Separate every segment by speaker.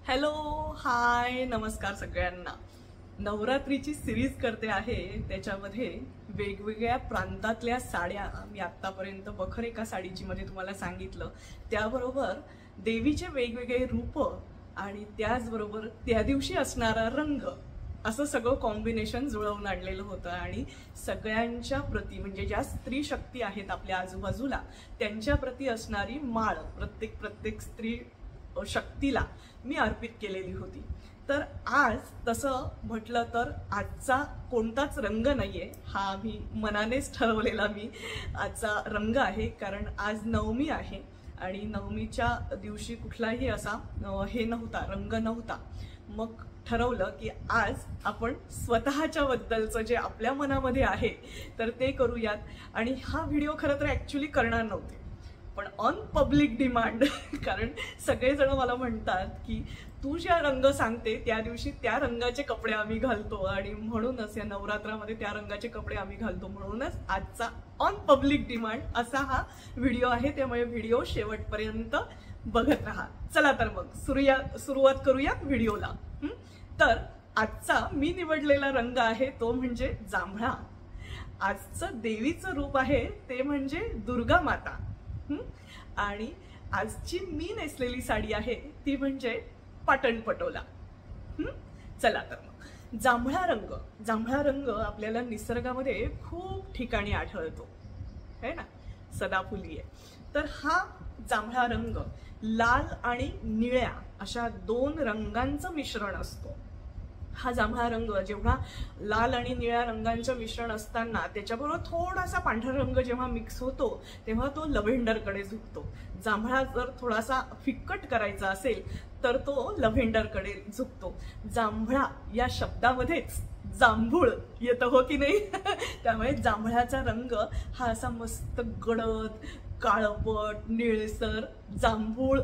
Speaker 1: Hello hi नमस्कार सगळ्यांना। नवरात्रीची सिरीज करते आहे, त्याच्यामध्ये वेगवेगळ्या प्रांतातल्या साड्या मी आतापर्यंत बखर एका साडीची मध्ये तुम्हाला सांगितलं, त्याबरोबर देवीचे वेगवेगळे रूप आणि त्याचबरोबर त्या दिवशी असणारा रंग असं सगळं कॉम्बिनेशन जुळवून आणलेलं होतं। आणि सगळ्यांच्या प्रती म्हणजे ज्या स्त्री शक्ती आहेत आपल्या आजूबाजूला त्यांच्या प्रती असणारी माळ प्रत्येक स्त्री शक्तीला मी अर्पित केलेली होती। तर आज तसं म्हटलं तर आजचा कोणताच रंग नाहीये, हा मी मनानेच ठरवलेला मी आजचा रंग आहे, कारण आज नवमी आहे आणि नवमीच्या दिवशी कुठलाही असा हे नव्हता, रंग नव्हता। मग ठरवलं की आज आपण स्वतःच्या बद्दलचं जे आपल्या मनामध्ये आहे तर ते करूयात। आणि हा व्हिडिओ खरं तर ऍक्च्युली करणार नव्हते, पण ऑन पब्लिक डिमांड कारण सगळेजण मला म्हणतात की तू ज्या रंग सांगते त्या दिवशी त्या रंगाचे कपडे आम्ही घालतो आणि म्हणूनच या नवरात्रामध्ये त्या रंगाचे कपडे आम्ही घालतो, म्हणूनच आजचा ऑन पब्लिक डिमांड असा हा व्हिडिओ आहे। त्यामुळे व्हिडिओ शेवटपर्यंत बघत राहा। चला तर मग सुरुवात करूया व्हिडिओला। तर आजचा मी निवडलेला रंग आहे तो म्हणजे जांभळा। आजचं देवीचं रूप आहे ते म्हणजे दुर्गा माता। आणि आजची मी नेसलेली साडी आहे ती म्हणजे पाटण पटोला। चला तर मग जांभळा रंग आपल्याला निसर्गामध्ये खूप ठिकाणी आढळतो है ना, सदाफुली आहे। तर हा जांभळा रंग लाल आणि निळ्या अशा दोन रंगांचं मिश्रण असतो। हा जांभळा रंग जेव्हा लाल आणि निळ्या रंगांचं मिश्रण असताना त्याच्याबरोबर थोडासा पांढरा रंग जेव्हा मिक्स होतो तेव्हा तो लव्हेंडरकडे झुकतो। जांभळा जर थोडासा फिक्कट करायचा असेल तर तो लव्हेंडरकडे झुकतो। जांभळा या शब्दामध्येच जांभूळ येतं, हो की नाही? त्यामुळे जांभळाचा रंग हा असा मस्त गडद काळपट निळसर जांभूळ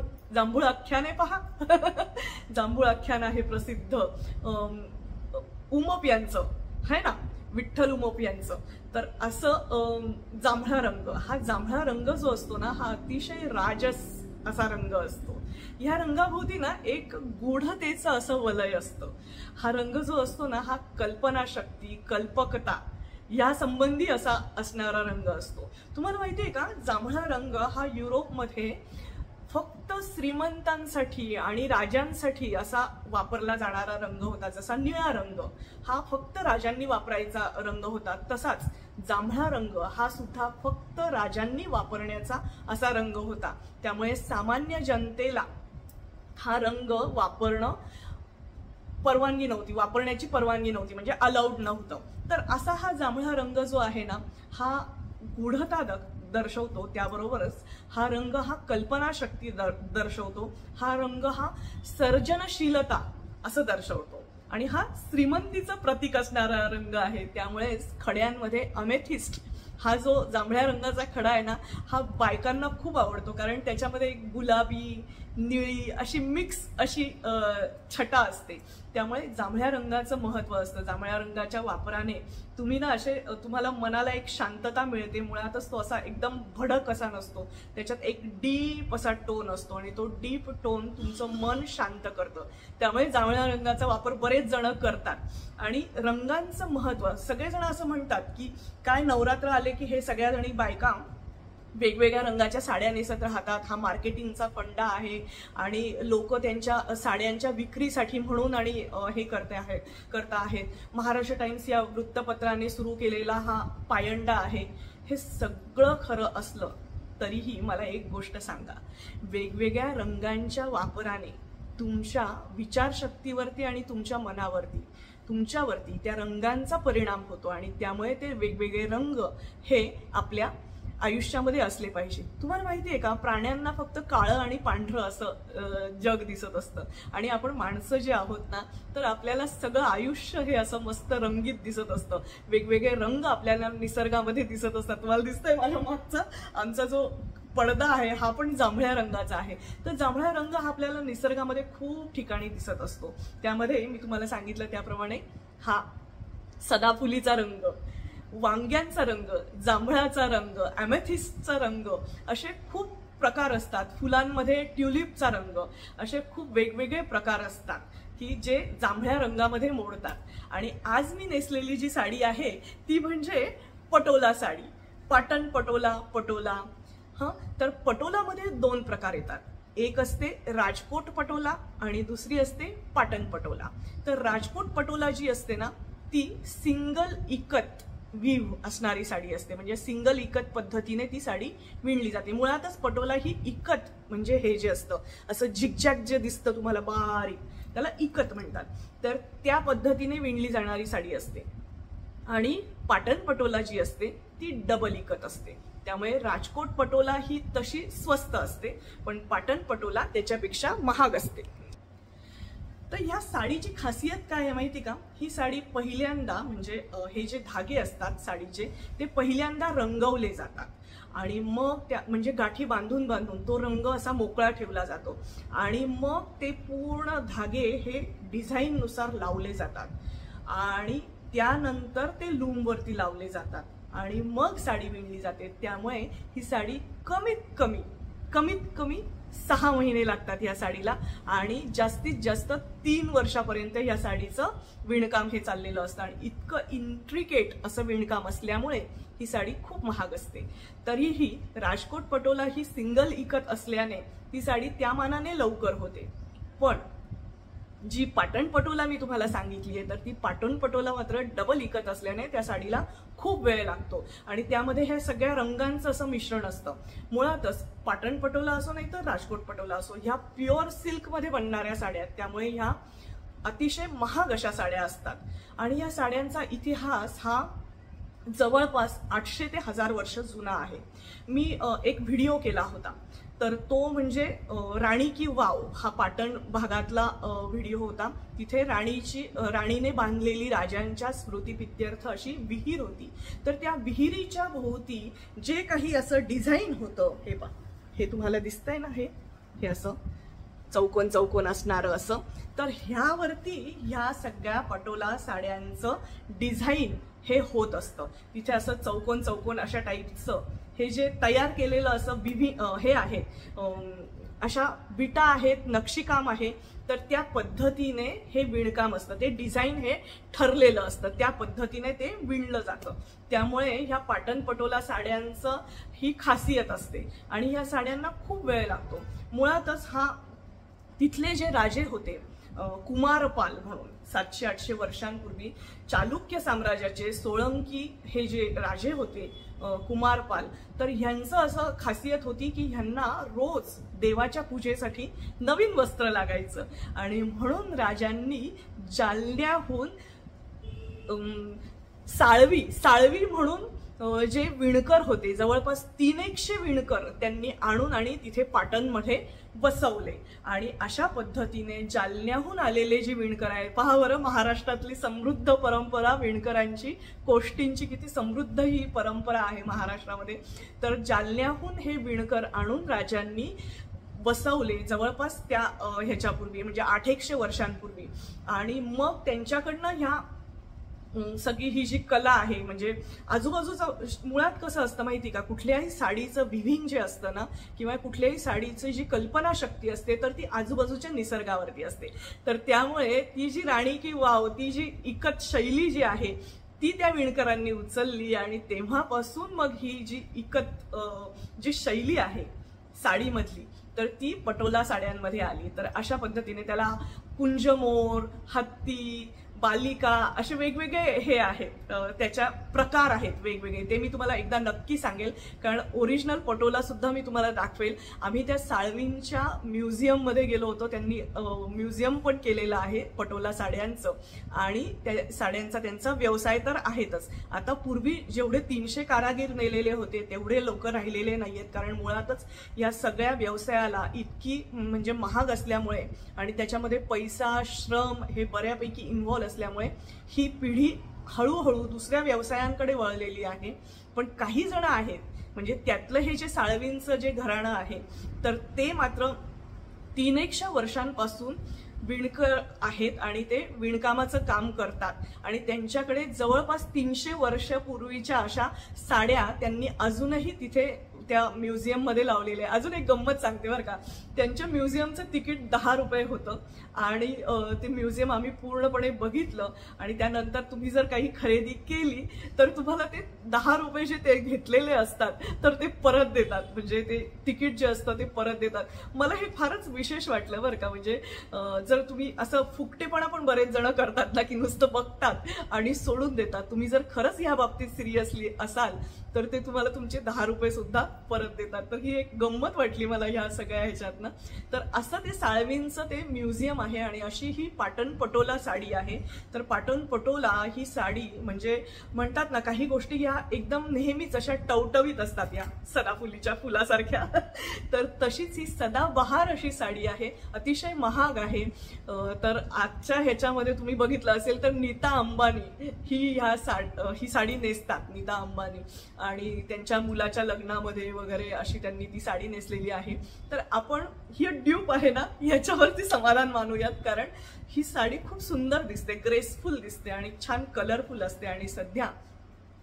Speaker 1: आख्यान आहे पहा जांभूळ आख्यान आहे प्रसिद्ध उमप यांचं है ना, विठ्ठल उमप यांचं। तर असं जांभळा रंग जो असतो ना हा अतिशय राजस असा रंग असतो। ह्या रंगाभोवती ना एक गूढतेचं असं वलय असतं। हा रंग जो असतो ना हा कल्पनाशक्ती कल्पकता या संबंधी असा असणारा रंग असतो। तुम्हाला माहितीये का, जांभळा रंग हा युरोपमध्ये फक्त श्रीमंतांसाठी आणि राजांसाठी असा वापरला जाणारा रंग होता। जसा निळा रंग हा फक्त राजांनी वापरायचा रंग होता, तसाच जांभळा रंग हा सुद्धा फक्त राजांनी वापरण्याचा असा रंग होता। त्यामुळे सामान्य जनतेला हा रंग वापरण्याची परवानगी नव्हती, म्हणजे अलाउड नव्हतं। तर असा हा जांभळा रंग जो आहे ना हा गूढता दर्शवतो, त्याबरोबरच हा रंग हा कल्पनाशक्ती दर्शवतो। हा रंग हा सर्जनशीलता असं दर्शवतो आणि हा श्रीमंतीचं प्रतीक असणारा रंग आहे। त्यामुळेच खड्यांमध्ये अमेथिस्ट हा जो जांभळ्या रंगाचा खडा आहे ना हा बायकांना खूप आवडतो, कारण त्याच्यामध्ये एक गुलाबी निळी अशी मिक्स अशी छटा असते। त्यामुळे जांभळ्या रंगाचं महत्व असतं। जांभळ्या रंगाच्या वापराने तुम्हाला मनाला एक शांतता मिळते। मुळातच तो असा एकदम भडक असा नसतो, त्याच्यात एक डीप असा टोन असतो आणि तो डीप टोन तुमचं मन शांत करतं। त्यामुळे जांभळ्या रंगाचा वापर बरेच जण करतात। आणि रंगांचं महत्व सगळेजण असं म्हणतात की काय नवरात्र आले की हे सगळ्या जणी बायका वेगवेगळ्या रंगाच्या साड्या नेसत राहतात, हा मार्केटिंगचा फंडा आहे आणि लोक त्यांच्या साड्यांच्या विक्रीसाठी म्हणून आणि हे करता आहेत। महाराष्ट्र टाइम्स या वृत्तपत्राने सुरू केलेला हा पायंडा आहे। हे सगळं खरं असलं तरीही मला एक गोष्ट सांगा, वेगवेगळ्या रंगांच्या वापराने तुमच्या विचारशक्तीवरती आणि तुमच्या मनावरती तुमच्यावरती त्या रंगांचा परिणाम होतो आणि त्यामुळे ते वेगवेगळे रंग हे आपल्या आयुष्यामध्ये असले पाहिजे। तुम्हाला माहितीये का, प्राण्यांना फक्त काळं आणि पांढरं असं जग दिसत असतं आणि आपण माणसं जे आहोत ना तर आपल्याला सगळं आयुष्य हे असं मस्त रंगीत दिसत असतं। वेगवेगळे रंग आपल्याला निसर्गामध्ये दिसत असतात। तुम्हाला दिसतंय माझ्या मागचा आमचा जो पडदा आहे हा पण जांभळ्या रंगाचा आहे। तर जांभळा रंग हा आपल्याला निसर्गामध्ये खूप ठिकाणी दिसत असतो। त्यामध्ये मी तुम्हाला सांगितलं त्याप्रमाणे हा सदाफुलीचा रंग, वांग्यांचा रंग, जांभळाचा रंग, अमेथिस्टचा रंग असे खूप प्रकार असतात, फुलांमध्ये ट्युलिपचा रंग, असे खूप वेगवेगळे प्रकार असतात की जे जांभळ्या रंगामध्ये मोडतात. आणि आज मी नेसलेली जी साडी आहे ती म्हणजे पटोला साडी, पाटण पटोला. पटोला तर पटोलामध्ये 2 प्रकार येतात, एक असते राजकोट पटोला आणि दुसरी असते पाटण पटोला. तर राजकोट पटोला जी असते ना ती सिंगल इकत वीव असणारी साडी असते, म्हणजे सिंगल इकत पद्धतीने ती साडी विणली जाते. मुळातच पटोला ही इकत म्हणजे हे जे असतं असं झिकझॅक जे दिसतं तुम्हाला बारीक, त्याला इकत म्हणतात. तर त्या पद्धतीने विणली जाणारी साडी असते. आणि पाटण पटोला जी असते ती डबल इकत असते. त्यामुळे राजकोट पटोला ही तशी स्वस्त असते, पण पाटण पटोला त्याच्यापेक्षा महाग असते. तर ह्या साडीची खासियत काय आहे माहिती का? ही साडी पहिल्यांदा म्हणजे हे जे धागे असतात साडीचे ते पहिल्यांदा रंगवले जातात आणि मग त्या म्हणजे गाठी बांधून बांधून तो रंग असा मोकळा ठेवला जातो आणि मग ते पूर्ण धागे हे डिझाईन नुसार लावले जातात आणि त्यानंतर ते लूमवरती लावले जातात आणि मग साडी विणली जाते. त्यामुळे ही साडी कमीत कमी 6 महिने लागतात या साडीला आणि जास्तीत जास्त 3 वर्षापर्यंत या साडीचं विणकाम हे चाललेलं असतं. आणि इतकं इंट्रिकेट असं विणकाम असल्यामुळे ही साडी खूप महाग असते. तरीही राजकोट पटोला ही सिंगल इकत असल्याने ती साडी त्या मानाने लवकर होते. पण जी पाटण पटोला मी तुम्हाला सांगितली आहे तर ती पाटण पटोला मात्र डबल इकत असल्याने त्या साडीला खूप वेळ लागतो आणि त्यामध्ये ह्या सगळ्या रंगांचं असं मिश्रण असतं. मुळातच पाटण पटोला असो नाही तर राजकोट पटोला असो, ह्या प्युअर सिल्कमध्ये बनणाऱ्या साड्या आहेत, त्यामुळे ह्या अतिशय महाग अशा साड्या असतात. आणि या साड्यांचा इतिहास हा जवळपास 800 ते 1000 वर्ष जुना आहे. मी एक व्हिडिओ केला होता, तर तो म्हणजे राणी की वाव हा पाटण भागातला व्हिडिओ होता. तिथे राणीने बांधलेली राजांच्या स्मृतिप्रित्यर्थ अशी विहीर होती. तर त्या विहिरीच्या भोवती जे काही असं डिझाईन होतं, हे पहा, हे तुम्हाला दिसतंय ना, हे असं चौकोन चौकोन असणारं असं, तर ह्यावरती ह्या सगळ्या पटोला साड्यांचं डिझाईन हे होत असतं. तिथे असं चौकोन चौकोन अशा टाईपचं हे जे तयार केलेलं असं हे आहे, अशा विटा आहेत, नक्षीकाम आहे. तर त्या पद्धतीने हे विणकाम असतं, ते डिझाईन हे ठरलेलं असतं, त्या पद्धतीने ते विणलं जातं. त्यामुळे ह्या पाटण पटोला साड्यांचं ही खासियत असते आणि ह्या साड्यांना खूप वेळ लागतो. मुळातच तिथले जे राजे होते कुमारपाल म्हणून 700-800 वर्षांपूर्वी चालुक्य साम्राज्याचे सोळंकी हे जे राजे होते कुमारपाल, तर ह्यांचं असं खासियत होती की ह्यांना रोज देवाच्या पूजेसाठी नवीन वस्त्र लागायचं आणि म्हणून राजांनी जालन्याहून साळवी म्हणून जे विणकर होते, जवळपास 300 विणकर त्यांनी आणून आणि तिथे पाटणमध्ये बसवले. आणि अशा पद्धतीने जालन्याहून आलेले जे विणकर आहेत, पहा बरं, महाराष्ट्रातली समृद्ध परंपरा विणकरांची, कोष्टींची किती समृद्ध ही परंपरा आहे महाराष्ट्रामध्ये. तर जालन्याहून हे विणकर आणून राजांनी बसवले जवळपास त्या ह्याच्यापूर्वी म्हणजे 800 वर्षांपूर्वी. आणि मग त्यांच्याकडनं ह्या सगळी ही जी कला आहे, म्हणजे आजूबाजूचं मुळात कसं असतं माहिती का, कुठल्याही साडीचं विविंग जे असतं ना, किंवा कुठल्याही साडीची जी कल्पना शक्ती असते तर ती आजूबाजूच्या निसर्गावरती असते. तर त्यामुळे ती जी राणी की वाव, ती जी इकत शैली जी आहे ती त्या विणकरांनी उचलली आणि तेव्हापासून मग ही जी इकत जी शैली आहे साडीमधली तर ती पटोला साड्यांमध्ये आली. तर अशा पद्धतीने त्याला कुंजमोर, हत्ती, बालिका असे वेगवेगळे हे आहेत, त्याच्या प्रकार आहेत वेगवेगळे. ते मी तुम्हाला एकदा नक्की सांगेल, कारण ओरिजिनल पटोला सुद्धा मी तुम्हाला दाखवेल. आम्ही त्या साळवींच्या म्युझियममध्ये गेलो होतो, त्यांनी म्युझियम पण केलेलं आहे पटोला साड्यांचं आणि त्या साड्यांचा त्यांचा व्यवसाय तर आहेतच. आता पूर्वी जेवढे 300 कारागीर नेलेले होते तेवढे लोक राहिलेले नाहीयेत, कारण मुळातच या सगळ्या व्यवसायाला इतकी म्हणजे महाग असल्यामुळे आणि त्याच्यामध्ये पैसा, श्रम हे बऱ्यापैकी इन्व्हॉल्व असल्यामुळे ही पिढी हळूहळू दुसऱ्या व्यवसायांकडे वळलेली आहे. पण काही जण आहेत, म्हणजे त्यातलं हे जे साळवींचं जे घराणं आहे तर ते मात्र 300 वर्षांपासून विणकर आहेत आणि ते विणकामाचं काम करतात आणि त्यांच्याकडे जवळपास 300 वर्षापूर्वीच्या अशा साड्या त्यांनी अजूनही तिथे त्या म्युझियम मध्ये लावलेले आहे. अजून एक गंमत सांगते बरं का, त्यांच्या म्युझियमचं तिकीट 10 रुपये होतं आणि ते म्युझियम आम्ही पूर्णपणे बघितलं आणि त्यानंतर तुम्ही जर काही खरेदी केली तर तुम्हाला ते 10 रुपये जे ते घेतलेले असतात तर ते परत देतात, म्हणजे ते तिकीट जे असतं ते परत देतात. मला हे फारच विशेष वाटलं बरं का. म्हणजे जर तुम्ही असं फुकटेपणा पण बरेच जण करतात ना, की नुसतं बघतात आणि सोडून देतात. तुम्ही जर खरंच या बाबतीत सिरियसली असाल तर ते तुम्हाला तुमचे 10 रुपये सुद्धा परत देतात. तर ही एक गंमत वाटली मला ह्या सगळ्या ह्याच्यातनं. तर असं ते साळवींचं ते म्युझियम आहे आणि अशी ही पाटण पटोला साडी आहे. तर पाटण पटोला ही साडी म्हणजे म्हणतात ना, काही गोष्टी या एकदम नेहमीच अशा टवटवीत असतात या सदाफुलीच्या फुलासारख्या. तर तशीच ही सदाबहार अशी साडी आहे, अतिशय महाग आहे. तर आजच्या ह्याच्यामध्ये तुम्ही बघितलं असेल तर नीता अंबानी ही साडी नेसतात, नीता अंबानी, आणि त्यांच्या मुलाच्या लग्नामध्ये वगैरे अशी त्यांनी ती साडी नेसलेली आहे. तर आपण ही ड्यूप आहे ना याच्यावरती समाधान मानूयात, कारण ही साडी खूप सुंदर दिसते, ग्रेसफुल दिसते आणि छान कलरफुल असते. आणि सध्या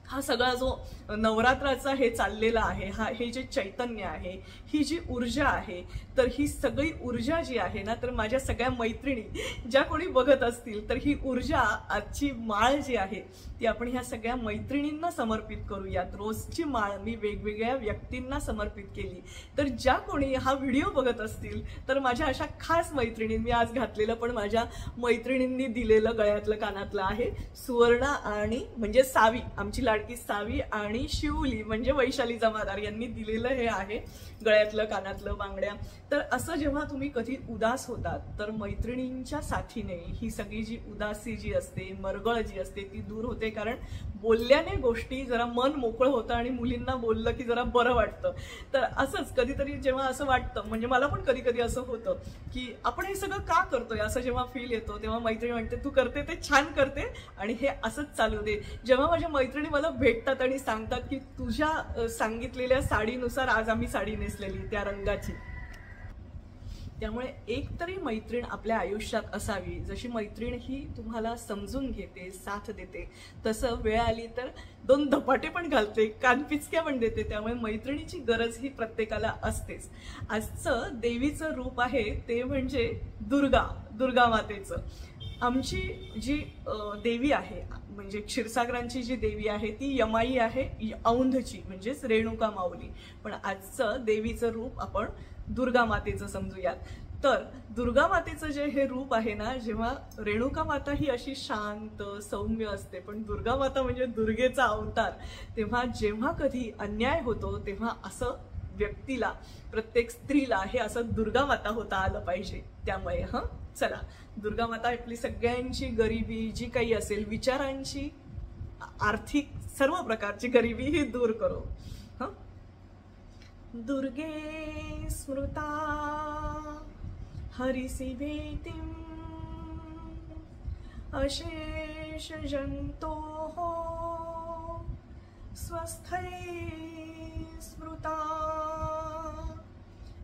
Speaker 1: हा सगळा जो नवरात्राचा हे चाललेला आहे, हे जे चैतन्य आहे, ही जी ऊर्जा आहे, तर ही सगळी ऊर्जा जी आहे ना, तर माझ्या सगळ्या मैत्रिणी ज्या कोणी बघत असतील तर ही ऊर्जा, आजची माळ जी आहे ती आपण ह्या सगळ्या मैत्रिणींना समर्पित करूयात. रोजची माळ मी वेगवेगळ्या व्यक्तींना समर्पित केली. तर ज्या कोणी हा व्हिडिओ बघत असतील तर माझ्या अशा खास मैत्रिणी, मी आज घातलेलं पण माझ्या मैत्रिणींनी दिलेलं गळ्यातलं कानातलं आहे. सुवर्णा आणि म्हणजे सावी, आमची लाडकी सावी, आणि शिवली म्हणजे वैशाली जमादार यांनी दिलेलं हे आहे गळ्यातलं कानातलं बांगड्या. तर असं जेव्हा तुम्ही कधी उदास होतात तर मैत्रिणींच्या साथीने ही सगळी जी उदासी जी असते, मरगळ जी असते ती दूर होते. कारण बोलल्याने गोष्टी जरा मन मोकळं होतं आणि मुलींना बोललं की जरा बरं वाटतं. तर असंच कधीतरी जेव्हा असं वाटतं, म्हणजे मला पण कधी कधी असं होतं की आपण हे सगळं का करतोय असं जेव्हा फील येतो, तेव्हा मैत्रिणी म्हणते तू करते ते छान करते आणि हे असंच चालू दे. जेव्हा माझ्या मैत्रिणी मला भेटतात आणि सांगतात की तुझ्या सांगितलेल्या साडीनुसार आज आम्ही साडी नेसलेली त्या रंगाची, त्यामुळे एक तरी मैत्रीण आपल्या आयुष्यात असावी, जशी मैत्रीण ही तुम्हाला समजून घेते, साथ देते, तसं वेळ आली तर 2 धपाटे पण घालते, कानपिचक्या पण देते. त्यामुळे मैत्रिणीची गरज ही प्रत्येकाला असतेच. आजचं देवीचं रूप आहे ते म्हणजे दुर्गा मातेचं. आमची जी देवी आहे, म्हणजे क्षीरसागरांची जी देवी आहे ती यमाई आहे, औंधची म्हणजेच रेणुका माऊली. पण आजचं देवीचं रूप आपण दुर्गा मातेचं समजूयात. तर दुर्गा मातेचं जे हे रूप आहे ना, जेव्हा रेणुका माता ही अशी शांत सौम्य असते, पण दुर्गा माता म्हणजे दुर्गेचा अवतार, तेव्हा जेव्हा कधी अन्याय होतो तेव्हा असं व्यक्तीला, प्रत्येक स्त्रीला हे असं दुर्गा माता होता आलं पाहिजे. त्यामुळे चला दुर्गा माता आपली सगळ्यांची गरिबी जी काही असेल, विचारांची, आर्थिक सर्व प्रकारची गरिबी ही दूर करो. दुर्गे स्मृता हरिसी भीतिं अशेष जंतो स्वस्थै स्मृता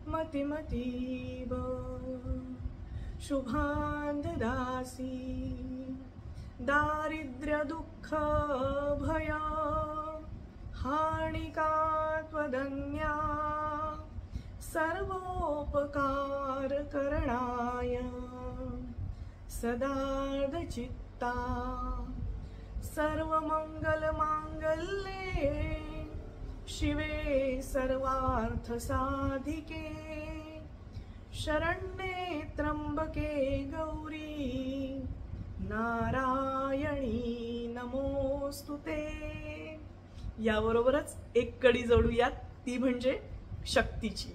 Speaker 1: मतिमतीव शुभां ददासि दारिद्र्य दुःख भय हानिका त्वदन्या सर्वोपकार करणाय सदार्ध चित्ता सर्वमंगल मांगल्ये शिवे सर्वार्थ साधिके शरण्ये त्र्यंबके गौरी नारायणी नमोस्तुते. याबरोबरच एक कडी जोडूयात, ती म्हणजे शक्तीची.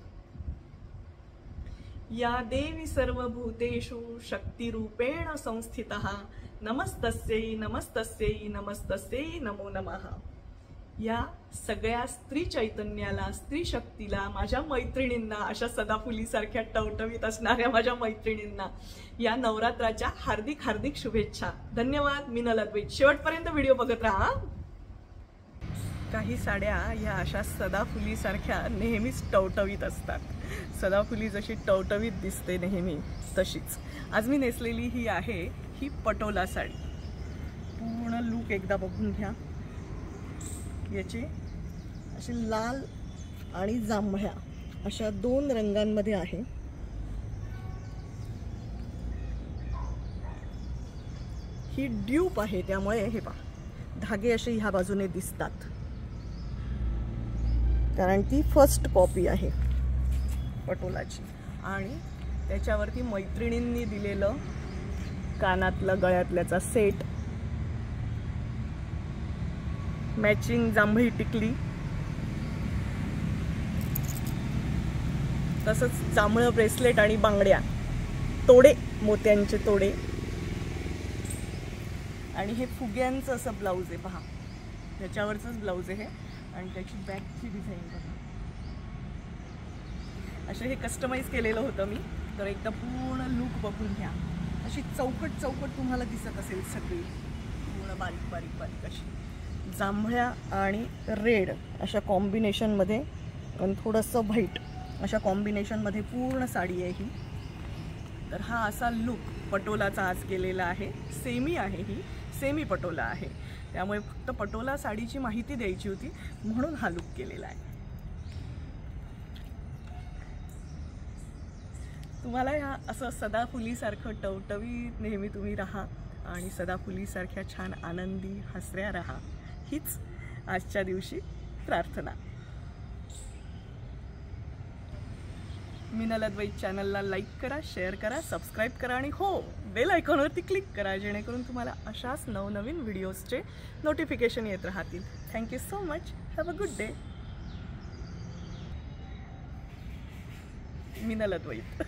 Speaker 1: या देवी सर्वभूतेषु शक्तिरूपेण संस्थितः नमस्तस्यै नमस्तस्यै नमस्तस्यै नमो नमः. या सगळ्या स्त्री चैतन्याला, स्त्री शक्तीला, माझ्या मैत्रिणींना, अशा सदाफुलीसारख्या टवटवीत असणाऱ्या माझ्या मैत्रिणींना या नवरात्राच्या हार्दिक हार्दिक शुभेच्छा. धन्यवाद. मी नलद्वैत. शेवटपर्यंत व्हिडिओ बघत राहा. काही साड्या ह्या अशा सदाफुलीसारख्या नेहमीच टवटवीत असतात. सदाफुली जशी टवटवीत दिसते नेहमी, तशीच आज मी नेसलेली ही आहे ही पटोला साडी. पूर्ण लूक एकदा बघून घ्या. याची अशी लाल आणि जांभळ्या अशा 2 रंगांमध्ये आहे। ही ड्यूप आहे, त्यामुळे हे पहा धागे असे ह्या बाजूने दिसतात, कारण ती फर्स्ट कॉपी आहे पटोलाची। आणि त्याच्यावरती मैत्रिणींनी दिलेलं कानातलं गळ्यातल्याचा सेट, मॅचिंग जांभळी टिकली, तसंच जांभळं ब्रेसलेट आणि बांगड्या, तोडे, मोत्यांचे तोडे, आणि हे फुग्यांचं असं ब्लाऊज आहे पहा, त्याच्यावरचंच ब्लाऊज आहे आणि त्याची बॅकची डिझाईन बघा। असे हे कस्टमाइज केलेलं होतं मी, तर एकदा पूर्ण लुक बघून घ्या। अशी चौकट चौकट तुम्हाला दिसत असेल सगळी, पूर्ण बारीक बारीक बारीक अशी जांभळ्या आणि रेड अशा कॉम्बिनेशनमध्ये आणि थोडंसं व्हाईट अशा कॉम्बिनेशनमध्ये पूर्ण साडी आहे ही। तर हा असा लुक पटोलाचा आज केलेला आहे। सेमी आहे, ही सेमी पटोला आहे, त्यामुळे फक्त पटोला साडीची माहिती द्यायची होती म्हणून हा लुक केलेला आहे। तुम्हाला ह्या असं सदाफुलीसारखं टवटवीत नेहमी तुम्ही राहा आणि सदाफुलीसारख्या छान आनंदी हसऱ्या राहा, हीच आजच्या दिवशी प्रार्थना। मिनल अद्वैत चॅनलला लाईक करा, शेअर करा, सबस्क्राईब करा आणि हो बेल आयकॉनवरती क्लिक करा, जेणेकरून तुम्हाला अशाच नवनवीन व्हिडिओजचे नोटिफिकेशन येत राहतील। Thank you so much, have a good day. Minal Advait.